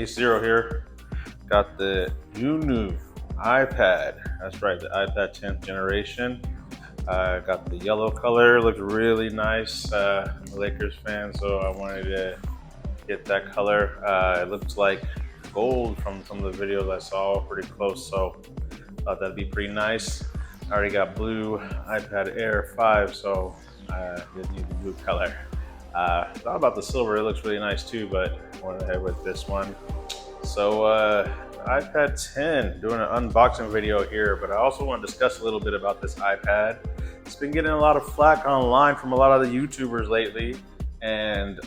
A0 here. Got the new iPad. That's right, the iPad 10th generation. Got the yellow color, looked really nice. I'm a Lakers fan, so I wanted to get that color. It looks like gold from some of the videos I saw, pretty close, so thought that'd be pretty nice. I already got blue iPad Air 5, so I didn't need the blue color. Thought about the silver, it looks really nice too, but went ahead with this one. So iPad 10, doing an unboxing video here, but I also want to discuss a little bit about this iPad. It's been getting a lot of flack online from a lot of the YouTubers lately, and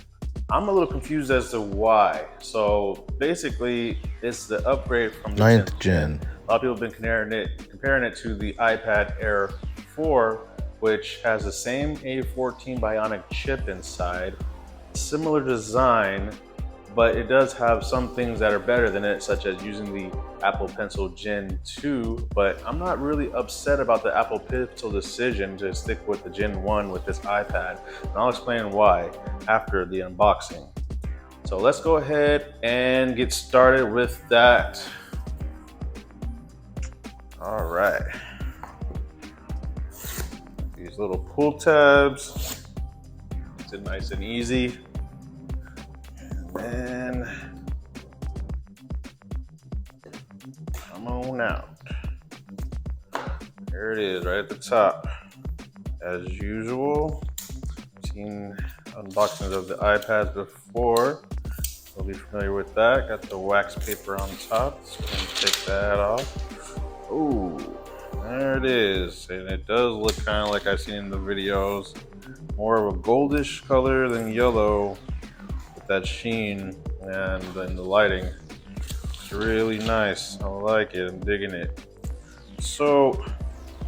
I'm a little confused as to why. So basically, it's the upgrade from the 9th gen. A lot of people have been comparing it to the iPad Air 4, which has the same A14 Bionic chip inside, similar design, but it does have some things that are better than it, such as using the Apple Pencil Gen 2, but I'm not really upset about the Apple Pencil decision to stick with the Gen 1 with this iPad, and I'll explain why after the unboxing. So let's go ahead and get started with that. All right. These little pull tabs, makes it nice and easy. And then come on out. There it is, right at the top. As usual, seen unboxings of the iPads before. You'll be familiar with that. Got the wax paper on top. Just gonna take that off. Ooh, there it is. And it does look kind of like I've seen in the videos. More of a goldish color than yellow with that sheen and then the lighting. It's really nice. I like it. I'm digging it. So,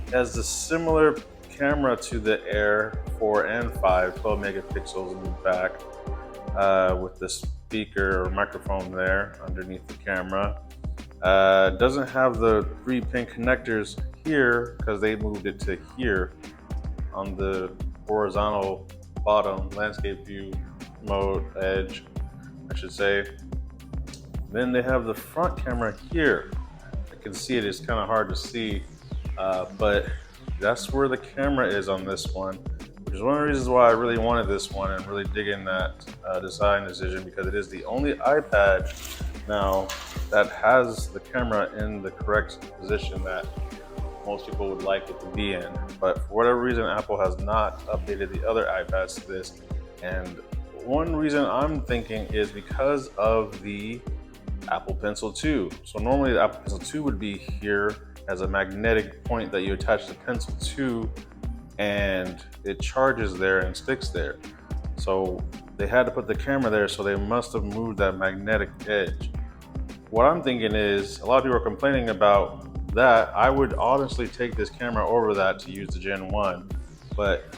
it has a similar camera to the Air 4 and 5, 12 megapixels in the back, with the speaker or microphone there underneath the camera. Doesn't have the 3-pin connectors here because they moved it to here on the horizontal bottom landscape view mode edge, I should say. Then they have the front camera here. I can see it, it's kind of hard to see, but that's where the camera is on this one, which is one of the reasons why I really wanted this one and really digging that design decision, because it is the only iPad now that has the camera in the correct position that most people would like it to be in. But for whatever reason, Apple has not updated the other iPads to this. And one reason I'm thinking is because of the Apple Pencil 2. So normally the Apple Pencil 2 would be here as a magnetic point that you attach the pencil to, and it charges there and sticks there. So they had to put the camera there, so they must have moved that magnetic edge. What I'm thinking is, a lot of people are complaining about that. I would honestly take this camera over that to use the Gen 1, but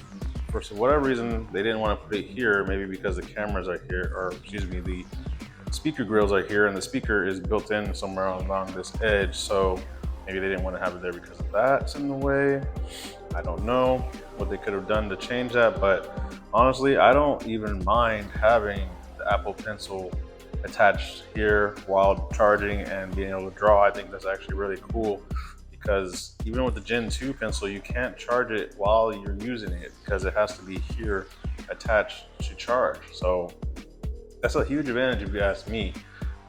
for whatever reason, they didn't want to put it here, maybe because the cameras are here, or excuse me, the speaker grills are here and the speaker is built in somewhere along this edge, so maybe they didn't want to have it there because that's in the way. I don't know what they could have done to change that, but honestly, I don't even mind having the Apple Pencil attached here while charging and being able to draw. I think that's actually really cool, because even with the Gen 2 pencil, you can't charge it while you're using it because it has to be here attached to charge. So that's a huge advantage if you ask me.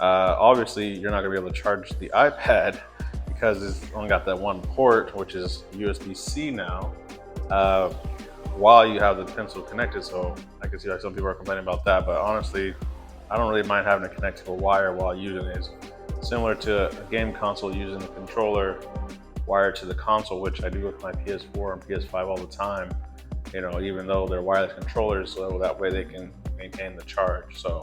Obviously, you're not gonna be able to charge the iPad because it's only got that one port, which is USB-C now, while you have the pencil connected. So I can see why some people are complaining about that, but honestly, I don't really mind having it connected to a wire while using it. It's similar to a game console using the controller wired to the console, which I do with my PS4 and PS5 all the time, you know, even though they're wireless controllers, so that way they can maintain the charge. So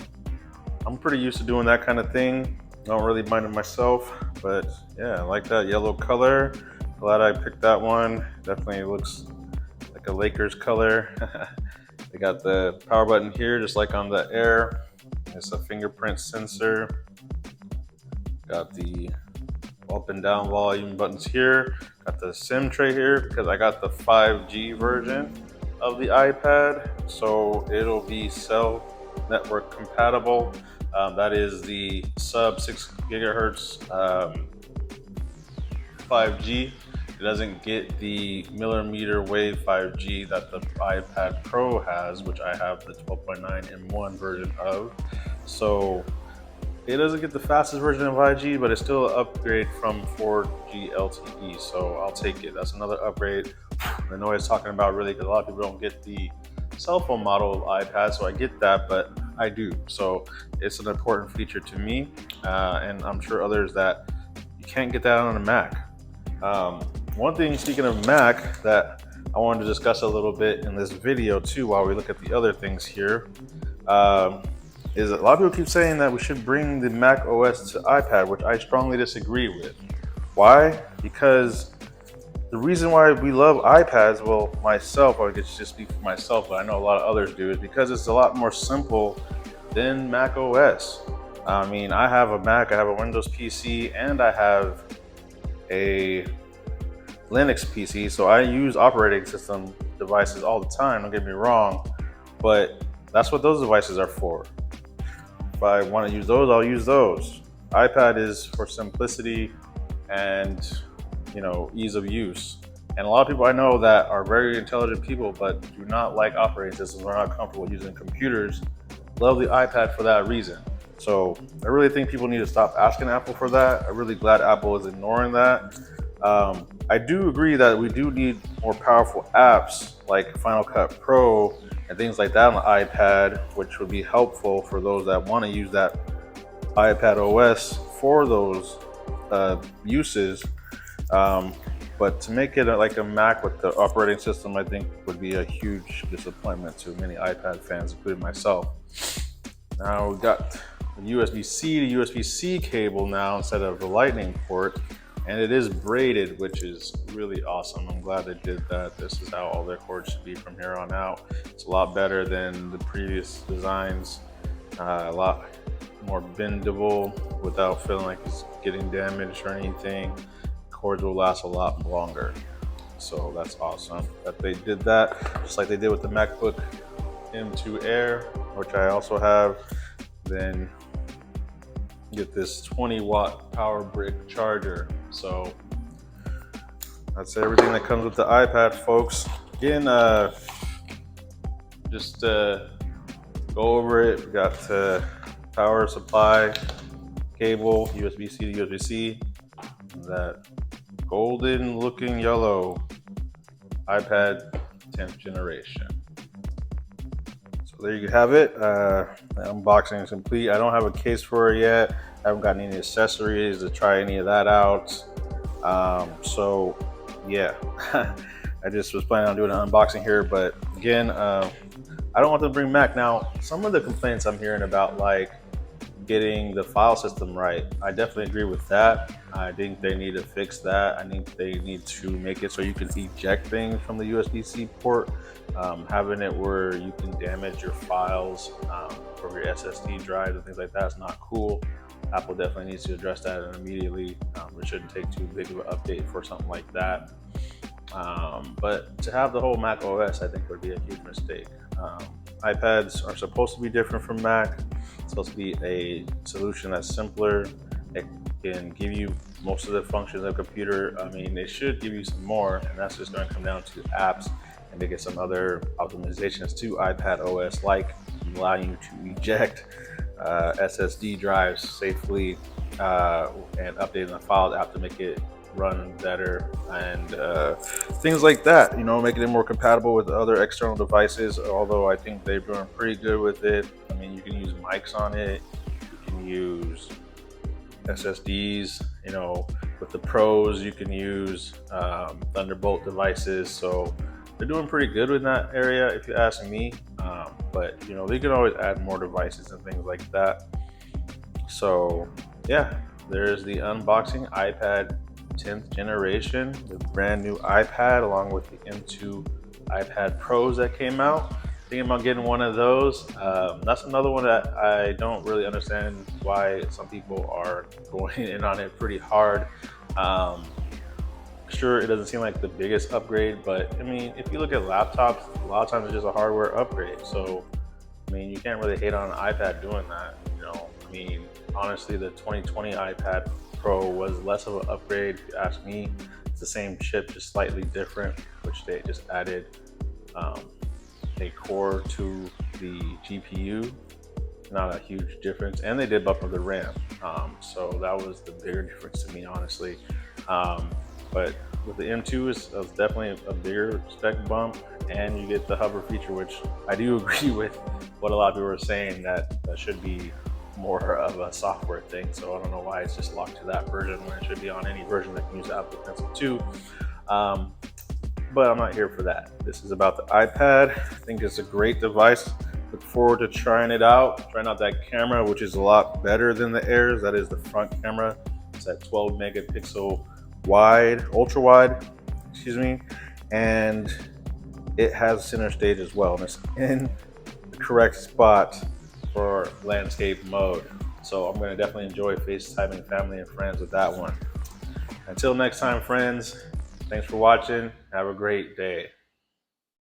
I'm pretty used to doing that kind of thing. I don't really mind it myself, but yeah, I like that yellow color. Glad I picked that one. Definitely looks like a Lakers color. They got the power button here, just like on the Air. It's a fingerprint sensor. Got the up and down volume buttons here. Got the SIM tray here because I got the 5G version of the iPad, so it'll be cell network compatible. That is the sub 6 gigahertz 5G. It doesn't get the millimeter wave 5G that the iPad Pro has, which I have the 12.9 M1 version of. So it doesn't get the fastest version of 5G, but it's still an upgrade from 4G LTE. So I'll take it. That's another upgrade. I know it's talking about really because a lot of people don't get the cell phone model of iPad, so I get that, but I do. So it's an important feature to me, and I'm sure others that you can't get that on a Mac. One thing, speaking of Mac, that I wanted to discuss a little bit in this video too, while we look at the other things here, is a lot of people keep saying that we should bring the Mac OS to iPad, which I strongly disagree with. Why? Because the reason why we love iPads, well, myself, I guess just speak for myself, but I know a lot of others do, is because it's a lot more simple than Mac OS. I mean, I have a Mac, I have a Windows PC, and I have a Linux PC, so I use operating system devices all the time, don't get me wrong, but that's what those devices are for. If I want to use those, I'll use those. iPad is for simplicity and, you know, ease of use. And a lot of people I know that are very intelligent people but do not like operating systems, are not comfortable using computers, love the iPad for that reason. So I really think people need to stop asking Apple for that. I'm really glad Apple is ignoring that. I do agree that we do need more powerful apps like Final Cut Pro and things like that on the iPad, which would be helpful for those that want to use that iPad OS for those uses. But to make it like a Mac with the operating system, I think would be a huge disappointment to many iPad fans, including myself. Now we've got the USB-C to USB-C cable now instead of the Lightning port, and it is braided, which is really awesome. I'm glad they did that. This is how all their cords should be from here on out. It's a lot better than the previous designs, a lot more bendable without feeling like it's getting damaged or anything. Cords will last a lot longer. So that's awesome that they did that, just like they did with the MacBook M2 Air, which I also have. Then get this 20-watt power brick charger. So that's everything that comes with the iPad, folks. Again, just go over it. We got power supply cable, USB-C to USB-C. That golden looking yellow iPad 10th generation. So there you have it. The unboxing is complete. I don't have a case for it yet. I haven't gotten any accessories to try any of that out. So yeah, I just was planning on doing an unboxing here, but again, I don't want them to bring Mac. Now, some of the complaints I'm hearing about, like getting the file system right, I definitely agree with that. I think they need to fix that. I think they need to make it so you can eject things from the USB-C port. Having it where you can damage your files from your SSD drives and things like that is not cool. Apple definitely needs to address that immediately. It shouldn't take too big of an update for something like that. But to have the whole Mac OS, I think would be a huge mistake. iPads are supposed to be different from Mac. It's supposed to be a solution that's simpler. It can give you most of the functions of a computer. I mean, they should give you some more, and that's just going to come down to apps and they get some other optimizations to iPad OS, like allowing you to eject SSD drives safely and updating the file app to make it run better and things like that, you know, making it more compatible with other external devices. Although I think they're doing pretty good with it. I mean, you can use mics on it, you can use SSDs, you know, with the Pros you can use Thunderbolt devices. So they're doing pretty good in that area, if you ask me. But you know, they can always add more devices and things like that. So yeah, there's the unboxing iPad 10th generation, the brand new iPad, along with the M2 iPad Pros that came out. Thinking about getting one of those. That's another one that I don't really understand why some people are going in on it pretty hard. Sure, it doesn't seem like the biggest upgrade, but I mean, if you look at laptops, a lot of times it's just a hardware upgrade. So, I mean, you can't really hate on an iPad doing that. You know, I mean, honestly, the 2020 iPad Pro was less of an upgrade, if you ask me. It's the same chip, just slightly different, which they just added um, a core to the GPU. Not a huge difference, and they did bump up the RAM, so that was the bigger difference to me, honestly. But with the M2, it's definitely a bigger spec bump, and you get the hover feature, which I do agree with what a lot of people are saying, that that should be more of a software thing. So I don't know why it's just locked to that version when it should be on any version that can use Apple Pencil 2. Um, but I'm not here for that. This is about the iPad. I think it's a great device. Look forward to trying it out. Trying out that camera, which is a lot better than the Airs. That is the front camera. It's at 12 megapixel wide, ultra wide, excuse me. And it has center stage as well. And it's in the correct spot for landscape mode. So I'm going to definitely enjoy FaceTiming family and friends with that one. Until next time, friends, thanks for watching. Have a great day.